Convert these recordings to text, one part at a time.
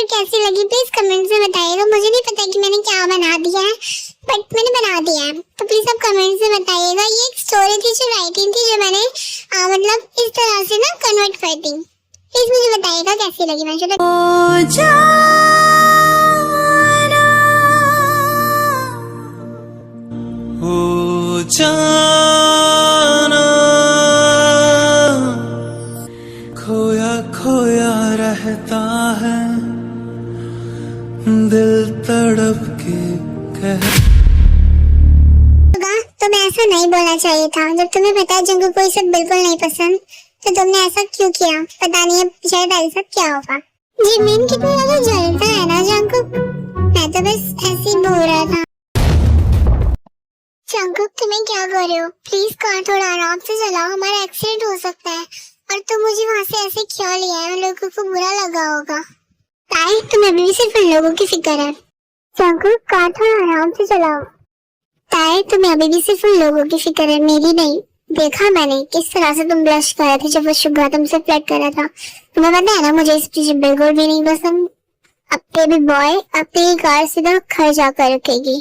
Video कैसी लगी please comment में बताइएगा। मुझे नहीं पता कि मैंने क्या बना दिया है, बट मैंने बना दिया है, तो प्लीज आप कमेंट में बताइएगा। ये एक स्टोरी थी जो राइटिंग थी, जो मैंने मतलब इस तरह से ना कन्वर्ट कर दी। प्लीज मुझे बताइएगा कैसी लगी। मैं चलो हो जाना खोया खोया रहता है दिल तड़प के कह। तुम्हें ऐसा नहीं बोलना चाहिए था। जब तुम्हें पता है जंगू को ये सब बिल्कुल नहीं पसंद, तो तुमने ऐसा क्यों किया? पता नहीं है शायद ऐसा क्या होगा। जिमीन कितना ज्यादा जलता है ना जंगू। मैं तो बस ऐसे ही बोल रहा था। जंगू तुम्हें क्या कर रहे हो? प्लीज कार थोड़ा आराम से चलाओ, हमारा एक्सीडेंट हो सकता है। और तुम मुझे वहाँ से ऐसे क्यों लिया है? लोगों को बुरा लगा होगा। ताई तुम्हें अभी भी सिर्फ उन लोगों की फिक्र है। जंगू कार थोड़ा आराम से चलाओ। ताई तुम्हें अभी भी सिर्फ उन लोगों की फिक्र है, मेरी नहीं। देखा मैंने किस तरह से तुम ब्लश कर रहे थे जब वो शुभ्रा तुमसे फ्लर्ट कर रहा था। तुम्हें पता है ना मुझे इस चीज बिल्कुल भी नहीं पसंद। अब बेबी बॉय अपनी कार सीधा घर जाकर रुकेगी।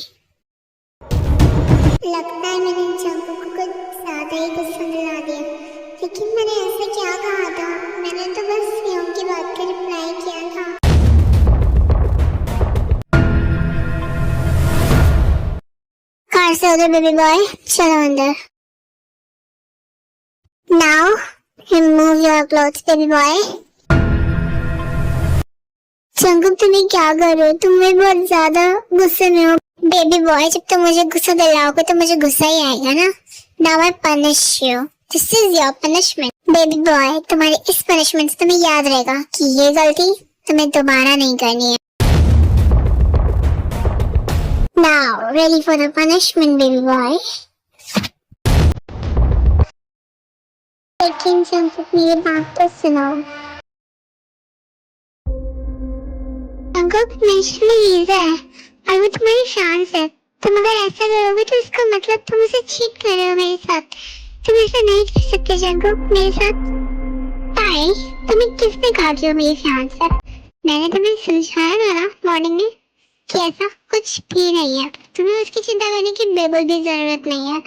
लगता है मैंने जंगू को कुछ ज्यादा ही गुस्सा दिला दिया, लेकिन मैंने ऐसा क्या कहा था? मैंने तो बस फिल्म की बात का रिप्लाई किया था। कार से उधर बेबी बॉय, चलो अंदर। Now remove your clothes baby boy। Jangu तुम्हें क्या कर रहे हो? तुम्हें बहुत ज्यादा गुस्से में हो बेबी बॉय। जब तुम मुझे गुस्सा दिलाओगे तो मुझे गुस्सा ही आएगा ना। Now I punish you। This is your punishment baby boy. तुम्हारी इस पनिशमेंट से तुम्हें याद रहेगा कि ये गलती तुम्हें दोबारा नहीं करनी है। Now ready for the punishment baby boy। लेकिन जंगू मेरी बात तो सुनो। जंगू नेशनल वीजा है और वो तुम्हारी शान है। तुम अगर ऐसा करोगे तो इसका मतलब तुम उसे चीट कर रहे हो मेरे साथ। तुम ऐसा नहीं कर सकते जंगू मेरे साथ। ताई तुम्हें किसने कहा कि वो मेरी शान है? मैंने तुम्हें समझाया था ना मॉर्निंग में कि ऐसा कुछ भी नहीं है। तुम्हें उसकी चिंता करने की बिल्कुल भी जरूरत नहीं है।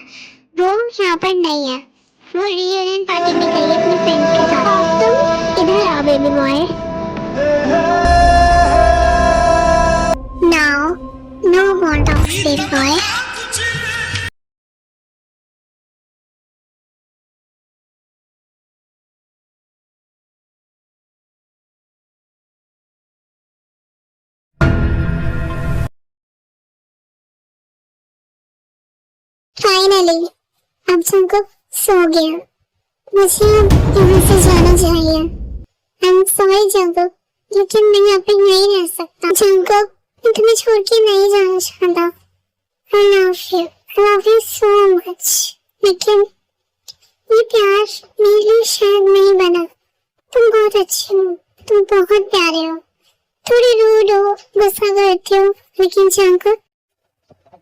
वो यहाँ पर नहीं है, वो रियूनियन पार्टी में गई है अपने फ्रेंड्स के साथ। तुम इधर आओ baby boy. Now no more talk baby boy. Finally अब जंगू सो गया। मुझे अब यहाँ से जाना चाहिए। आई एम सॉरी जंगू, लेकिन मैं यहाँ पे नहीं रह सकता। जंगू मैं तुम्हें छोड़ के नहीं जाना चाहता। I love you so much। लेकिन ये प्यार मेरे लिए शायद नहीं बना। तुम बहुत अच्छी हो, तुम बहुत प्यारे हो। थोड़ी रूड हो, गुस्सा करती हो, लेकिन जंगू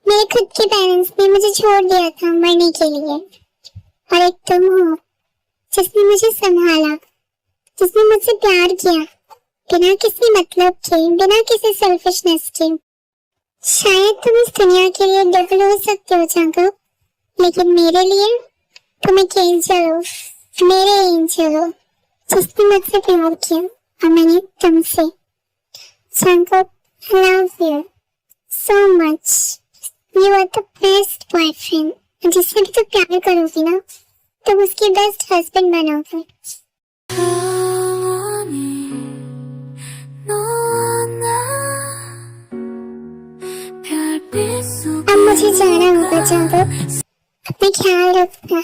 मेरे खुद के पेरेंट्स ने मुझे छोड़ दिया था मरने के लिए, और एक तुम हो जिसने मुझे संभाला, जिसने मुझसे प्यार किया बिना किसी मतलब के, बिना किसी सेल्फिशनेस के। शायद तुम इस दुनिया के लिए डेविल हो सकते हो जंगू, लेकिन मेरे लिए तुम एक एंजल हो, मेरे एंजल हो जिसने मुझसे प्यार किया और मैंने तुमसे। Jangu I love you so much। You are the best boyfriend। जिससे भी तुम प्यार करोगी ना तुम उसकी बेस्ट हस्बैंड बनोगे। अब मुझे जाना होगा जंगू, अपना ख्याल रखना।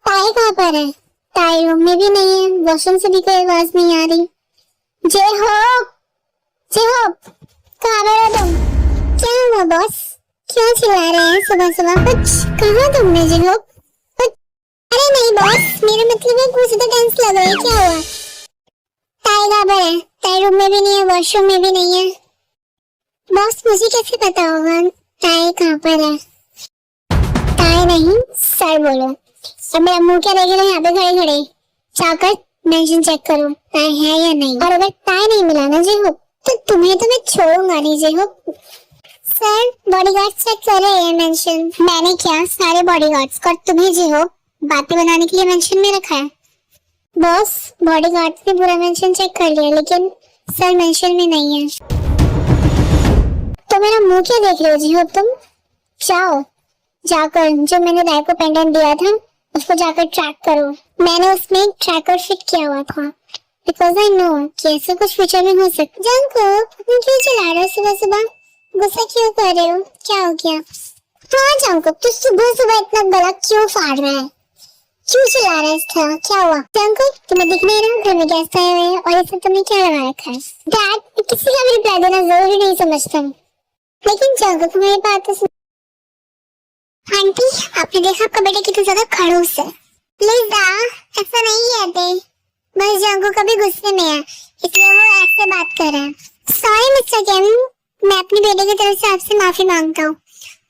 ताई कहाँ पर है? ताई रूम में भी नहीं है, वॉशरूम से भी कोई आवाज नहीं आ रही। जय हो कहाँ पर हो तुम? क्या हुआ बॉस? क्यों चिल्ला रहे हैं सुबह सुबह? कुछ कहा तुमने जी लोग? कुछ? अरे नहीं बॉस, मेरा मतलब है कुछ तो टेंस लग रहा है। क्या हुआ? ताई कहाँ पर है? ताई रूम में भी नहीं है, वॉशरूम में भी नहीं है। बॉस मुझे कैसे पता होगा ताई कहाँ पर है? ताई नहीं सर बोलो। अब मेरा मुंह क्या देख रहे यहाँ पे खड़े खड़े? जाकर मेंशन चेक करो ताई है या नहीं, और अगर ताई नहीं मिला ना जी हो तो तुम्हें तो मैं छोड़ूंगा नहीं जी हो। सर बॉडीगार्ड चेक कर रहे हैं मेंशन। मैंने क्या सारे बॉडीगार्ड्स को तुम्हें जी हो बातें बनाने के लिए मेंशन में रखा है? बॉस बॉडीगार्ड्स ने पूरा मेंशन चेक कर लिया लेकिन सर मेंशन में नहीं है। तो मेरा मुंह क्या देख रहे हो जी हो तुम? जाओ जाकर जो मैंने राय को पेंडेंट दिया था उसको जाकर ट्रैक करो। मैंने उसमें एक ट्रैकर फिट किया हुआ था बिकॉज आई नो कि ऐसा कुछ फ्यूचर में हो सकता। जानको तुम क्यों चिल्ला रहे हो सुबह सुबह? गुस्सा क्यों कर रहे हो? क्या हो गया? हाँ जानको तू सुबह सुबह इतना गला क्यों फाड़ रहा है? क्यों चिल्ला रहा है इस तरह? क्या हुआ? जानको तुम्हें दिख नहीं रहा घर में गेस्ट आए हुए हैं और इसे तुमने क्या लगा रखा है? डैड किसी का भी रिप्लाई देना जरूरी नहीं समझता, लेकिन जानको तुम्हारी बात तो आंटी आपने देखा आपका बेटा कितना ज्यादा खड़ूस है। लिज़ा ऐसा नहीं कहते, बस जानको कभी गुस्से में है इसलिए वो ऐसे बात कर रहा है। सॉरी मिस्टर केम, मैं अपने बेटे की तरफ से आपसे माफी मांगता हूँ।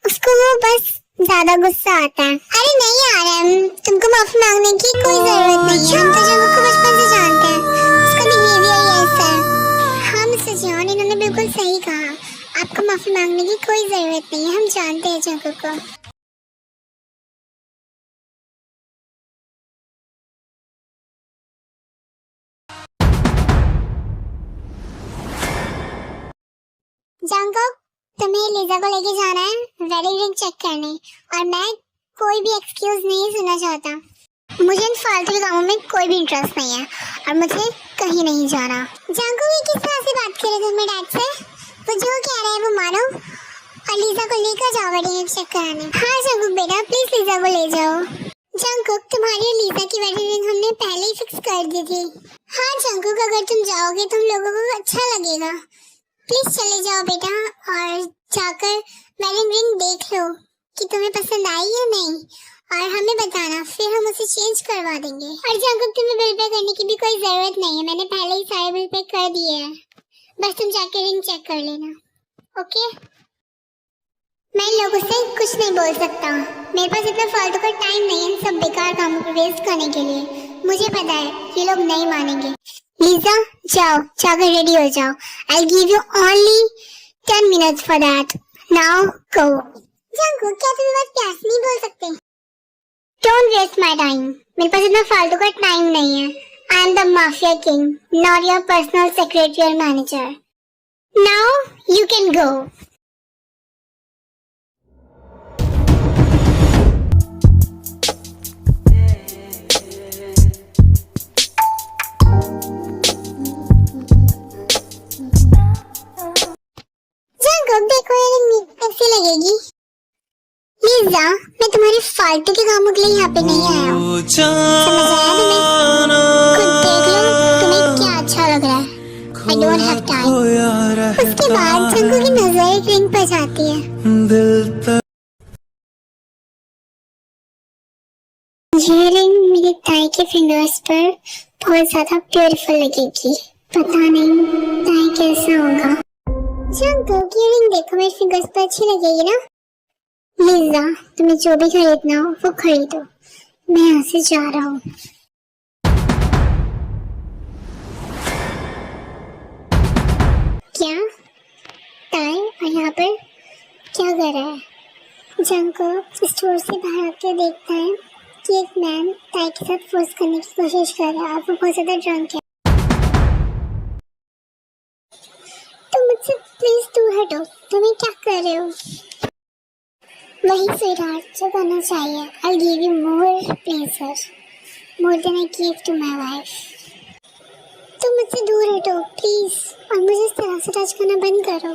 उसको वो बस ज्यादा गुस्सा आता है। अरे नहीं यार तुमको माफी मांगने की कोई जरूरत नहीं है, हम तो जानको को बचपन से जानते हैं, उसका बिहेवियर ही ऐसा है। हाँ मिस्टर जॉन इन्होंने बिल्कुल सही कहा, आपको माफी मांगने की कोई जरूरत नहीं है, हम जानते हैं जानको को। जानको तुम्हें लिज़ा को लेके जाना है वेडिंग रिंग चेक करने, और मैं कोई भी एक्सक्यूज नहीं सुनना चाहता। मुझे इन फालतू के कामों में कोई भी इंटरेस्ट नहीं है और मुझे कहीं नहीं जाना। जानको ये किस तरह से बात करे तुम डैड से? वो जो कह रहे हैं वो मानो और लिज़ा को लेकर जाओ वेडिंग रिंग चेक कराने। हाँ जानको बेटा प्लीज लिज़ा को ले जाओ। जानको तुम्हारी और लिज़ा की वेडिंग रिंग हमने पहले ही फिक्स कर दी थी। हाँ जानको अगर तुम जाओगे तो हम लोगों को अच्छा लगेगा, प्लीज चले जाओ बेटा और जाकर वेडिंग रिंग देख लो कि तुम्हें पसंद आई या नहीं, और हमें बताना फिर हम उसे चेंज करवा देंगे। और जानको तुम्हें बिल पे करने की भी कोई जरूरत नहीं है, मैंने पहले ही सारे बिल पे कर दिए हैं, बस तुम जाकर रिंग चेक कर लेना। ओके मैं इन लोगों से कुछ नहीं बोल सकता, मेरे पास इतना फालतू का टाइम नहीं है इन सब बेकार कामों को वेस्ट करने के लिए। मुझे पता है ये लोग नहीं मानेंगे। लिज़ा जाओ जाकर रेडी हो जाओ, I'll give you only 10 minutes for that. Now go. जानको क्या तुम बात प्यार से नहीं बोल सकते? Don't waste my time. मेरे पास इतना फालतू का टाइम नहीं है। I am the mafia king, not your personal secretary or manager. Now you can go. देखो ये रिंग कैसी लगेगी? लिज़ा मैं तुम्हारे फालतू के कामों के लिए यहाँ पे नहीं आया हूँ, समझ आया तुम्हें? खुद देख लो तुम्हें क्या अच्छा लग रहा है। I don't have time. उसके बाद जानको की नजर एक रिंग पर जाती है। ये रिंग मेरी ताई के फिंगर्स पर बहुत ज्यादा ब्यूटीफुल लगेगी, पता नहीं ताई कैसा होगा। जानको की रिंग देखो मेरे फिंगर्स पर अच्छी लगेगी ना? लिज़ा तुम्हें जो भी खरीदना हो वो खरीदो, मैं यहाँ से जा रहा हूँ। क्या ताई और यहाँ पर क्या कर रहा है? जानको स्टोर से बाहर आके देखता है कि एक मैन ताई के साथ फोर्स करने की कोशिश कर रहा है और वो बहुत ज्यादा ड्रंक है। तुम मुझसे प्लीज दूर हटो, तुम्हें क्या कर रहे हो? वही स्वीटहार्ट जो करना चाहिए। I'll give you more pleasure, more than I gave to my wife. तुम मुझसे दूर हटो प्लीज और मुझे इस तरह से टच करना बंद करो।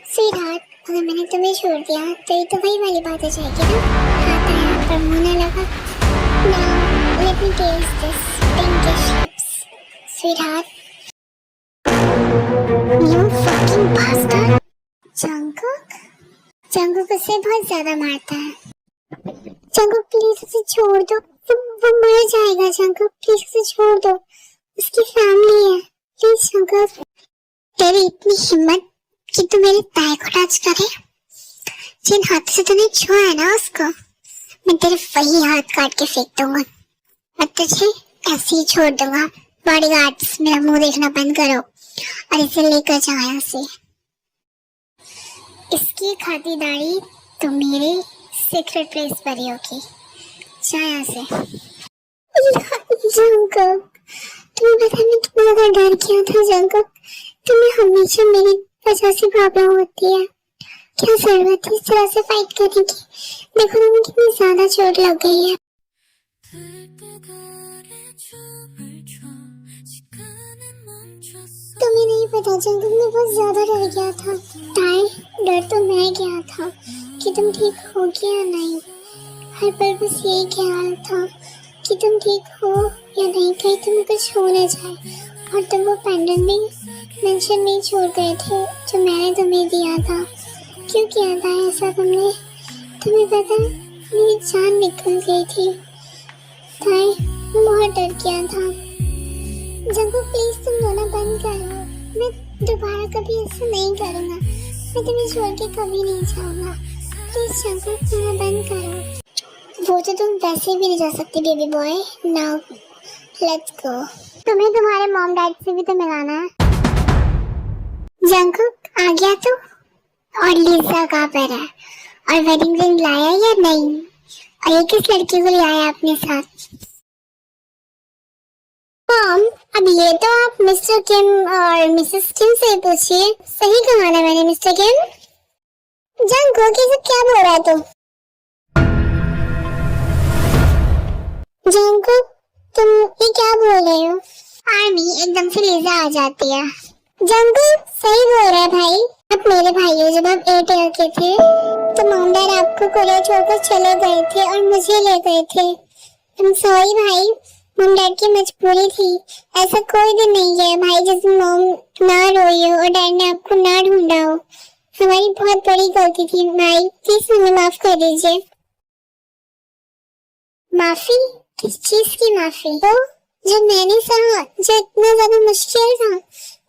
स्वीटहार्ट अगर मैंने तुम्हें छोड़ दिया तो ये तो वही वाली बात हो जाएगी ना, हाथ आया पर मुंह न लगा। Now let me taste this pinkish lips, sweetheart. You fucking bastard. Jungkook उसे बहुत ज्यादा मारता है। जंगकुक प्लीज उसे छोड़ दो, वो मर जाएगा। जंगकुक प्लीज उसे छोड़ दो, उसकी फैमिली है। प्लीज जंगल, तेरी इतनी हिम्मत कि तू मेरे ताए को टच करे? जिन हाथ से तूने छुआ है ना उसको, मैं तेरे वही हाथ काट के फेंक दूंगा। मैं तुझे ऐसे ही छोड़ दूंगा। बॉडीगार्ड्स, मेरा मुंह देखना बंद करो और इसे लेकर जाओ यहाँ से। इसकी खातिरदारी तो मेरे सीक्रेट प्लेस पर ही होगी। जा यहाँ से। जंगल, तुम्हें पता है मैं कितना ज्यादा डर गया था जंगल। तुम्हें हमेशा मेरी वजह से प्रॉब्लम होती है। क्या जरूरत है इस तरह से फाइट करने की? देखो तुम्हें कितनी ज्यादा चोट लग गई है। तुम्हें नहीं पता जंगल, मैं बहुत ज्यादा डर गया था। ताए, डर तो मैं गया था कि तुम ठीक हो या नहीं। हर पल बस यही ख्याल था कि तुम ठीक हो या नहीं, कहीं तुम्हें कुछ हो न जाए। और तुम वो पेंडेंट भी मेंशन नहीं छोड़ गए थे जो मैंने तुम्हें दिया था। क्यों किया था ऐसा तुमने? तुम्हें पता मेरी जान निकल गई थी। ताए, मैं बहुत डर गया था। जंगल प्लीज तुम रोना बंद करो। मैं दोबारा कभी ऐसा नहीं करूँगा। मैं तुम्हें छोड़ के कभी नहीं जाऊँगा। प्लीज जंगल रोना बंद करो। वो तो तुम वैसे भी नहीं जा सकती baby boy. Now let's go. तुम्हें तुम्हारे मॉम डैड से भी तो मिलाना है। जंगल आ गया तू? और लिसा कहाँ पर है? और वेडिंग रिंग लाया या नहीं? और ये किस लड़की को ले आया अपने साथ? मॉम, अब ये तो आप मिस्टर किम और मिसेस किम से पूछिए। सही कहा ना मैंने मिस्टर किम? जंगल ये सब क्या बोल रहा है तू? जंगल तुम ये क्या बोल रहे हो? आर्मी एकदम से लिजा आ जाती है। जंगल सही बोल रहा है भाई। अब मेरे भाइयों जब आप 8 ईयर के थे तो मॉम डैड आपको कोरिया छोड़कर चले गए थे और मुझे ले गए थे। I'm sorry भाई, मॉम डैड की मजबूरी थी। ऐसा कोई दिन नहीं है भाई जिस दिन मॉम ना रोई हो और डैड ने आपको ना ढूंढा हो। हमारी बहुत बड़ी गलती थी भाई, प्लीज हमें माफ कर दीजिए। माफी? किस चीज की माफी? तो जो मैंने सहा, जो इतना ज्यादा मुश्किल था,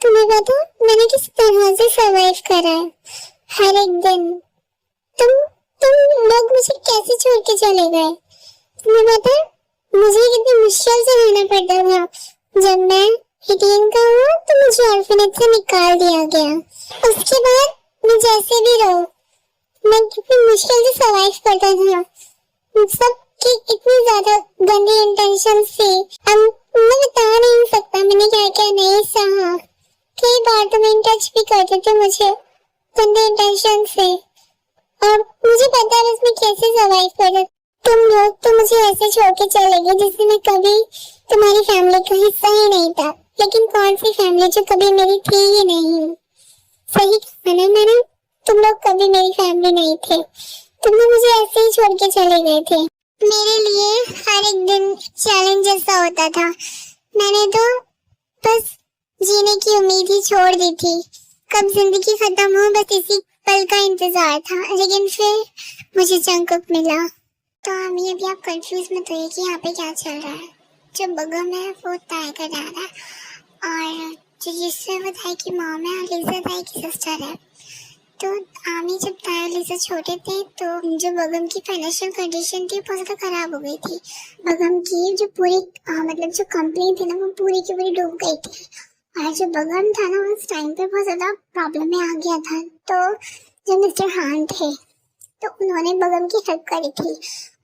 तुम्हें पता मैंने किस तरह से सरवाइव करा है हर एक दिन। तुम लोग मुझे कैसे छोड़ के चले गए? तुम्हें पता मुझे कितनी मुश्किल से रहना पड़ता था। जब मैं 18 का हुआ तो मुझे ऑर्फनेज से निकाल दिया गया। उसके बाद मैं जैसे भी रहूं, मैं कितनी मुश्किल से सरवाइव करता था। सब की इतनी ज्यादा गंदी इंटेंशन से अब मैं बता नहीं सकता मैंने क्या क्या नहीं सहा। कई बार तो मैं टच भी करते थे मुझे गंदे इंटेंशन से, और मुझे पता है उसमें कैसे सरवाइव करते। तुम लोग तो मुझे ऐसे छोड़ के चले गए जिससे मैं कभी तुम्हारी फैमिली का हिस्सा ही नहीं था। लेकिन कौन सी फैमिली जो कभी मेरी थी ही नहीं? सही कहा ना मैंने, तुम लोग कभी मेरी फैमिली नहीं थे। तुम लोग मुझे ऐसे ही छोड़ के चले गए थे। मेरे लिए हर एक दिन चैलेंज जैसा होता था। मैंने तो बस जीने की उम्मीद ही छोड़ दी थी। कब जिंदगी खत्म हो बस इसी पल का इंतजार था। लेकिन फिर मुझे जंगकुक मिला। तो अभी आप कंफ्यूज मत होइए कि यहाँ पे क्या चल रहा है। जो बगम है वो ताए का डैड है, और जो जिससे वो ताए की मॉम है और लिसा ताए की सिस्टर है। तो आमी जब ताया लिसा छोटे थे तो जो बगम की फाइनेंशियल कंडीशन थी बहुत ज़्यादा खराब हो गई थी। बगम की जो पूरी मतलब जो कंपनी थी ना वो पूरी की पूरी डूब गई थी। और जो बगम था ना उस टाइम पे बहुत ज़्यादा प्रॉब्लम में आ गया था। तो जो मिस्टर हान थे तो उन्होंने बगम की हेल्प करी थी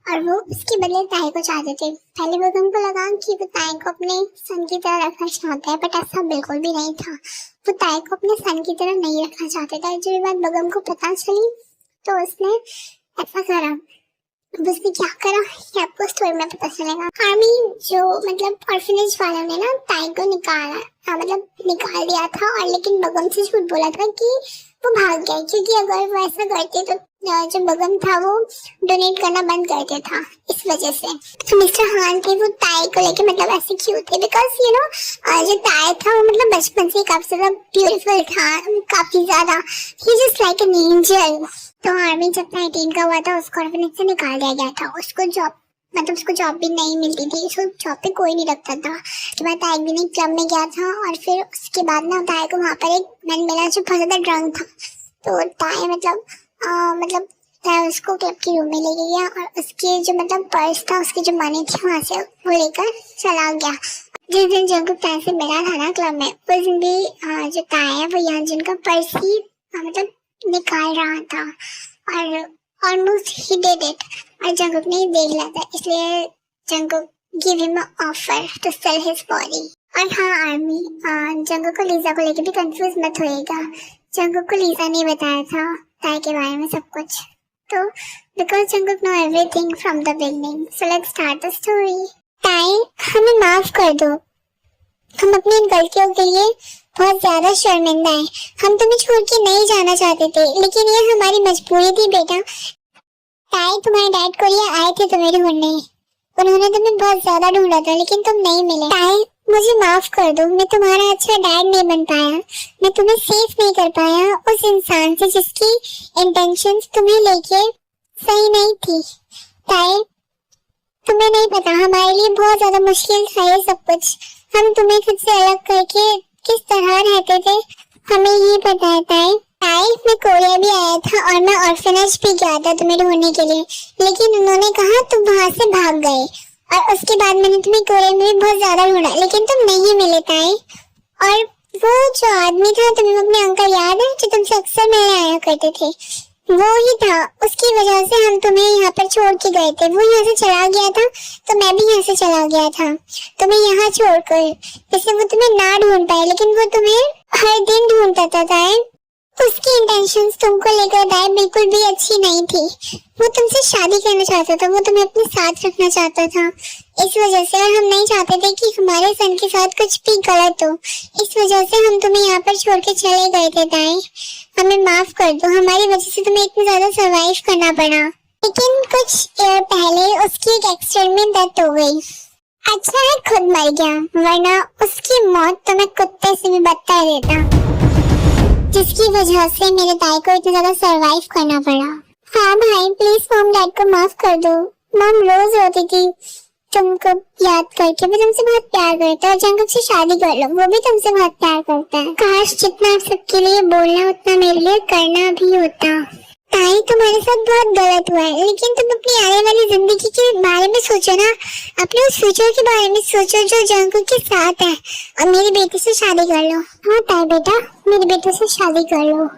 और वो उसके बदले ताए को चाहते थे। पहले बगम को लगा कि वो ताए को अपने सन की तरह रखना चाहता है, बट ऐसा बिल्कुल भी नहीं था। वो ताए को अपने सन की तरह नहीं रखना चाहते थे। जब ये बात बगम को पता चली तो उसने ऐसा करा। उसने क्या करा ये आपको स्टोरी में पता चलेगा। आर्मी जो मतलब ऑर्फनेज वालों ने ना ताए को निकाल दिया था, और लेकिन बगम से झूठ बोला था कि वो भाग गया, क्योंकि अगर वो ऐसा करते तो जो बगम था वो डोनेट करना बंद कर देता था। इस वजह से तो मिस्टर हान थे वो ताए को लेके मतलब ऐसे क्यों थे, बिकॉज यू नो जो ताए था वो मतलब बचपन से काफी ज्यादा ब्यूटीफुल था, काफी ज्यादा ही जस्ट लाइक एन एंजल। तो आर्मी जब 19 का हुआ था उसको ऑर्फनेज से निकाल दिया गया था। उसको जॉब मतलब उसको जॉब भी नहीं मिलती थी, उसको जॉब पे कोई नहीं रखता था। तो मैं ताई एक दिन एक क्लब में गया था और फिर उसके बाद ना ताई को वहाँ पर एक मैन मिला जो बहुत ज़्यादा ड्रंक था। तो ताई मतलब ताई उसको क्लब के रूम में लेके गया और उसके जो मतलब पर्स था, उसकी जो मनी थी वहाँ से वो लेकर चला गया। जिस दिन जंकुक ताई से मिला था ना क्लब में, उस दिन भी जो ताई है वो यहाँ जिनका पर्स ही मतलब निकाल रहा था और ऑलमोस्ट ही डिड इट। और जंकुक ने देख लिया था, इसलिए Jungkook give him offer to sell his body. और हाँ आर्मी, जंकुक को लीजा को लेके भी कंफ्यूज मत होइएगा। जंकुक को लीजा ने बताया था ताई के बारे में सब कुछ। तो because Jungkook know everything from the beginning, so let's start the story. ताई हमें माफ कर दो, हम अपनी इन गलतियों के लिए बहुत ज्यादा शर्मिंदा हैं। हम तुम्हें छोड़ के नहीं जाना चाहते थे, लेकिन ये हमारी मजबूरी थी बेटा। ताई तुम्हारे डैड कोरिया आए थे तुम्हें ढूंढने, उन्होंने तुम्हें बहुत ज्यादा ढूंढा था लेकिन तुम नहीं मिले। ताई मुझे माफ कर दो, मैं तुम्हारा अच्छा डैड नहीं बन पाया, मैं तुम्हें सेफ नहीं कर पाया उस इंसान से जिसकी इंटेंशंस तुम्हें लेके सही नहीं थी। ताई तुम्हें नहीं पता, हमारे लिए बहुत ज्यादा मुश्किल था ये सब कुछ। हम तुम्हें खुद से अलग करके किस तरह रहते थे हमें ये पता है ताई। ताई मैं कोरिया भी आया था और मैं ऑर्फनेज भी गया था तुम्हें ढूंढने के लिए, लेकिन उन्होंने कहा तुम वहां से भाग गए। और उसके बाद मैंने तुम्हें कोरिया में भी बहुत ज्यादा ढूंढा लेकिन तुम नहीं मिले ताई। और वो जो आदमी था, तुम्हें अपने अंकल याद है जो तुमसे अक्सर मिलने आया करते थे, वो ही था। उसकी वजह से हम तुम्हें यहाँ पर छोड़ के गए थे। वो यहाँ से चला गया था तो मैं भी यहाँ से चला गया था तुम्हें यहाँ छोड़कर, इसलिए वो तुम्हें ना ढूंढ पाए, लेकिन वो तुम्हें हर दिन ढूंढता था ताई। उसकी इंटेंशंस तुमको लेकर ताई बिल्कुल भी अच्छी नहीं थी। वो तुमसे शादी करना चाहता था, वो तुम्हें अपने साथ रखना चाहता था इस वजह से। और हम नहीं चाहते थे कि हमारे सन के साथ कुछ भी गलत हो, इस वजह से हम तुम्हें यहाँ पर छोड़ के चले गए थे ताई। हमें माफ कर दो, हमारी वजह से तुम्हें इतना ज्यादा सरवाइव करना पड़ा। लेकिन कुछ ईयर पहले उसकी एक एक्सीडेंट में डेथ हो गई। अच्छा है खुद मर गया, वरना उसकी मौत तुम्हें कुत्ते से भी बदतर देता, जिसकी वजह से मेरे ताई को इतना ज्यादा सरवाइव करना पड़ा। हाँ भाई प्लीज मॉम डैड को माफ कर दो। मॉम रोज रोती थी तुमको याद करके, वो तुमसे बहुत प्यार करता है और जंकुक से शादी कर लो, वो भी तुमसे बहुत प्यार करता है। काश जितना आप सबके लिए बोलना उतना मेरे लिए करना भी होता। ताई तुम्हारे साथ बहुत गलत हुआ है, लेकिन तुम अपनी आने वाली जिंदगी के बारे में सोचो ना, अपने उस फ्यूचर के बारे में सोचो जो जंकुक के साथ है, और मेरी बेटी से शादी कर लो। हाँ ताई बेटा, मेरी बेटी से शादी कर लो।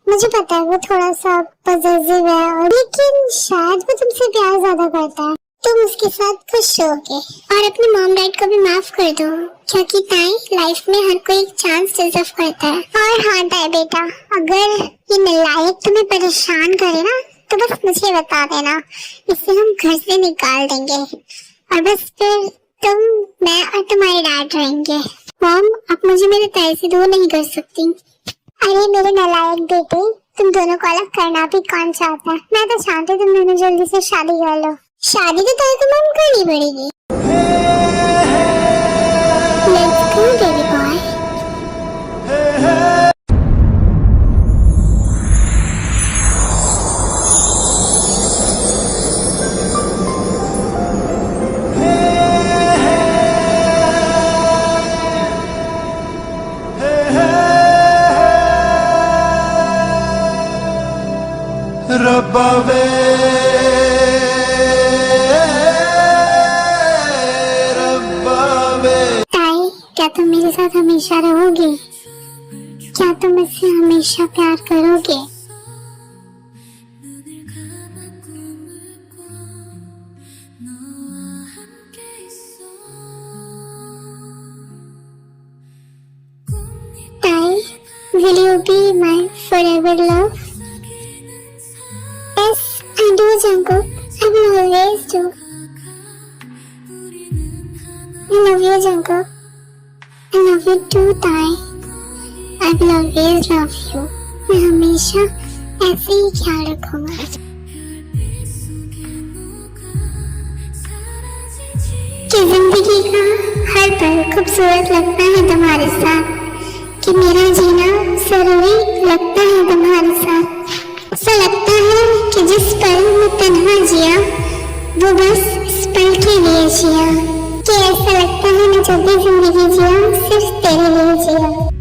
मुझे पता है वो थोड़ा सा पॉजिटिव है, लेकिन शायद वो तुमसे प्यार ज्यादा करता है, तुम उसके साथ खुश रहोगे। और अपने मॉम डैड को भी माफ कर दो, क्योंकि ताई लाइफ में हर कोई एक चांस डिजर्व करता है। और हाँ ताई बेटा, अगर ये नालायक तुम्हें परेशान करे ना तो बस मुझे बता देना, इससे हम घर से निकाल देंगे और बस फिर तुम, मैं और तुम्हारे डैड रहेंगे। मॉम आप मुझे मेरे ताई से दूर नहीं कर सकती। अरे मेरे नालायक बेटे, तुम दोनों को अलग करना भी कौन चाहता है? मैं तो चाहती हूँ तुम दोनों जल्दी से शादी कर लो। शादी तो ताई को मॉम करनी पड़ेगी। Let's go baby boy. रब्बा वे ताई क्या तुम मेरे साथ हमेशा रहोगे? क्या तुम मुझसे हमेशा प्यार करोगे? ताई, will you be my forever love? Yes, I do, Jungkook. I will always do. I love you, Jungkook. I love you too, ताई. I will always love you. मैं हमेशा ऐसे ही ख्याल रखूंगा। कि जिंदगी का हर पल खूबसूरत लगता है तुम्हारे साथ, कि मेरा जीना जरूरी लगता है तुम्हारे साथ। ऐसा लगता है कि जिस पल मैं तन्हा जिया वो बस इस पल के लिए जिया कि ऐसा लगता है मैं जब भी जिंदगी जिया सिर्फ तेरे लिए जिया।